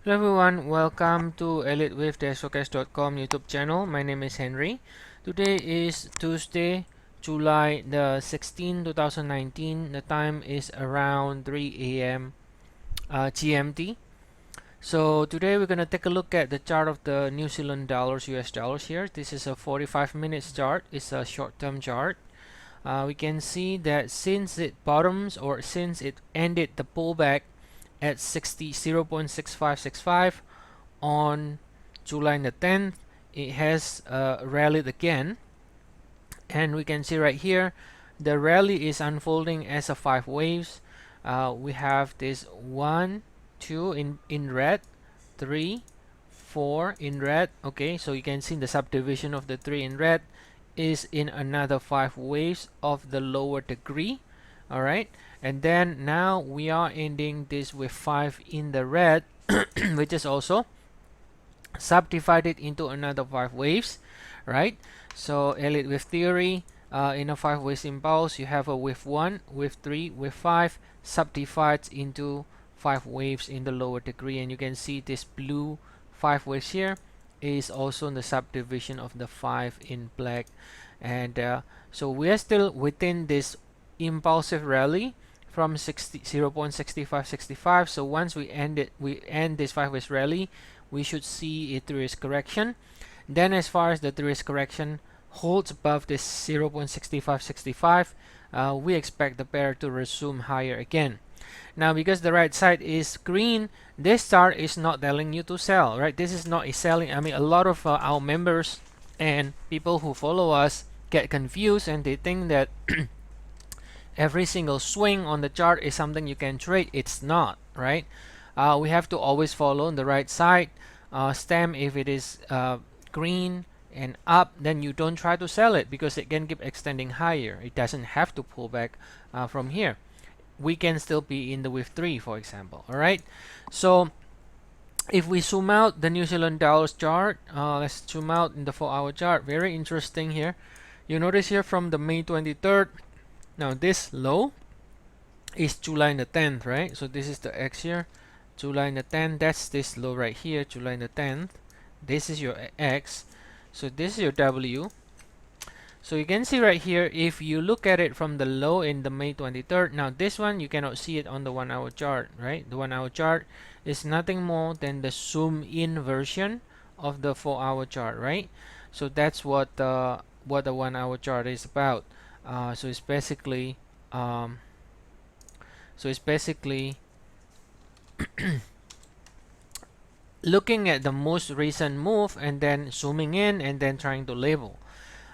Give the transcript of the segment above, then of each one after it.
Hello everyone, welcome to Elliott Wave Forex.com YouTube channel. My name is Henry. Today is Tuesday, July the 16th, 2019. The time is around 3 a.m. GMT. So today we're gonna take a look at the chart of the New Zealand dollars, US dollars here. This is a 45 minutes chart. It's a short-term chart. We can see that since it bottoms or since it ended the pullback at 0.6565 on July the 10th, it has rallied again, and we can see right here the rally is unfolding as a 5 waves. We have this 1 2 in red, 3 4 in red. Okay, so you can see the subdivision of the 3 in red is in another 5 waves of the lower degree. All right, and then now we are ending this with 5 in the red which is also subdivided into another 5 waves, right? So Elliott wave theory, in a 5 waves impulse, you have a wave 1, wave 3, wave 5 subdivides into 5 waves in the lower degree, and you can see this blue 5 waves here is also in the subdivision of the 5 in black. And so we are still within this impulsive rally from 0.6565. So once we end this 5 waves rally, we should see a 3-waves correction. Then as far as the 3-waves correction holds above this 0.6565, we expect the pair to resume higher again. Now, because the right side is green, this chart is not telling you to sell, right? This is not a selling. I mean, a lot of our members and people who follow us get confused, and they think that every single swing on the chart is something you can trade. It's not, right? We have to always follow on the right side. Stem, if it is green and up, then you don't try to sell it because it can keep extending higher. It doesn't have to pull back from here. We can still be in the wave 3, for example. All right, so if we zoom out the New Zealand dollars chart, let's zoom out in the 4-hour chart. Very interesting here. You notice here from the May 23rd, now this low is July the 10th, right? So this is the X here, July the 10th. That's this low right here, July the 10th. This is your X. So this is your W. So you can see right here, if you look at it from the low in the May 23rd, now this one you cannot see it on the 1-hour chart, right? The 1-hour chart is nothing more than the zoom in version of the 4-hour chart, right? So that's what the 1-hour chart is about. So it's basically looking at the most recent move and then zooming in and then trying to label.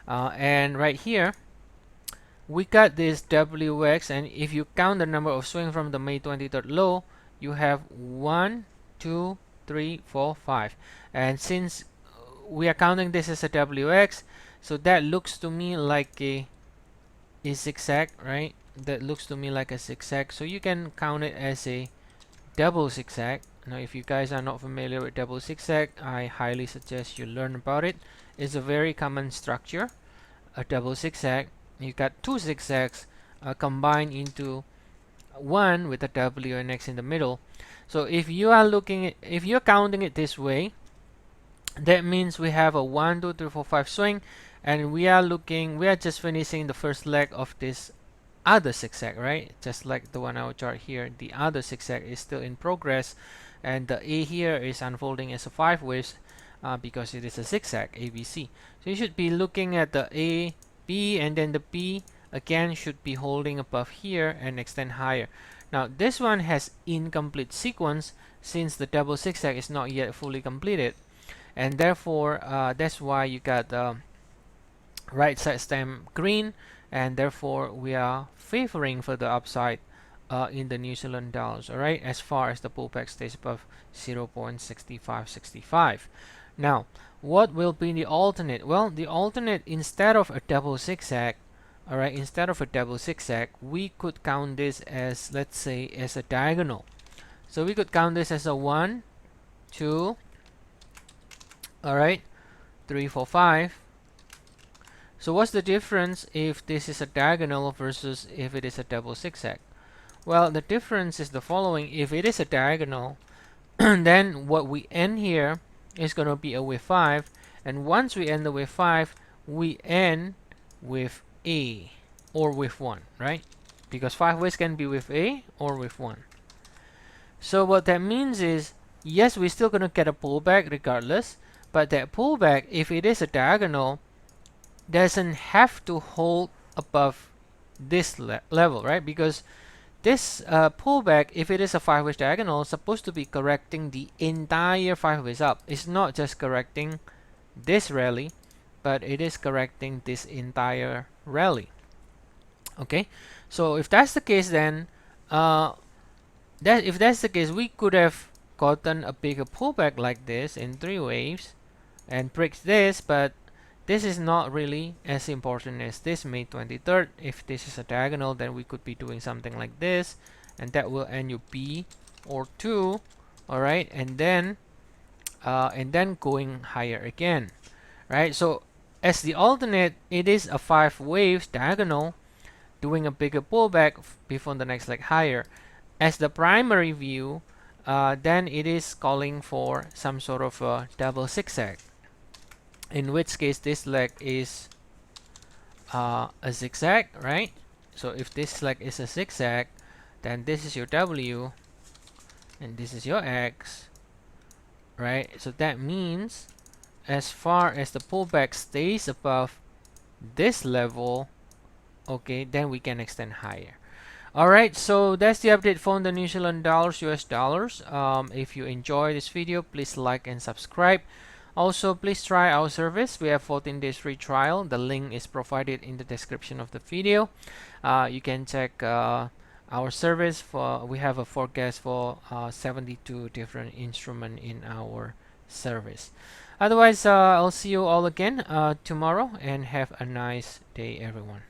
And right here we got this WX, and if you count the number of swings from the May 23rd low, you have 1 2 3 4 5. And since we are counting this as a WX, so that looks to me like a zigzag, right? That looks to me like a zigzag, so you can count it as a double zigzag. Now if you guys are not familiar with double zigzag, I highly suggest you learn about it. It's a very common structure, a double zigzag. You got 2 zigzags combined into one with a W and X in the middle. So if you are if you're counting it this way, that means we have a 1 2 3 4 5 swing, and we are just finishing the first leg of this other zigzag, right? Just like the 1-hour chart here, the other zigzag is still in progress, and the A here is unfolding as a 5 waves because it is a zigzag ABC. So you should be looking at the A, B, and then the B again should be holding above here and extend higher. Now this one has incomplete sequence since the double zigzag is not yet fully completed, and therefore that's why you got the right side stem green, and therefore we are favoring for the upside in the New Zealand dollars, all right, as far as the pullback stays above 0.6565. Now what will be the alternate? Well, the alternate, instead of a double zigzag, all right, instead of a double zigzag, we could count this as, let's say, as a diagonal. So we could count this as a 1 2, all right, 3 4 5. So what's the difference if this is a diagonal versus if it is a double zigzag? Well, the difference is the following. If it is a diagonal, then what we end here is going to be a wave 5, and once we end the wave 5, we end with A or with 1, right? Because 5 waves can be with A or with 1. So what that means is, yes, we're still going to get a pullback regardless, but that pullback, if it is a diagonal, doesn't have to hold above this level, right? Because this pullback, if it is a 5 waves diagonal, is supposed to be correcting the entire 5 waves up. It's not just correcting this rally, but it is correcting this entire rally. Okay, so if that's the case, then if that's the case, we could have gotten a bigger pullback like this in 3 waves and breaks this, but this is not really as important as this May 23rd. If this is a diagonal, then we could be doing something like this, and that will end your B or 2, all right, and then going higher again, right? So as the alternate, it is a 5 waves diagonal doing a bigger pullback before the next leg higher. As the primary view, then it is calling for some sort of a double zigzag, in which case this leg is a zigzag, right? So if this leg is a zigzag, then this is your W and this is your X, right? So that means as far as the pullback stays above this level, okay, then we can extend higher. Alright, so that's the update for the New Zealand dollars, US dollars. If you enjoy this video, please like and subscribe. Also, please try our service. We have 14 days free trial. The link is provided in the description of the video. You can check our service. We have a forecast for 72 different instruments in our service. Otherwise, I'll see you all again tomorrow, and have a nice day, everyone.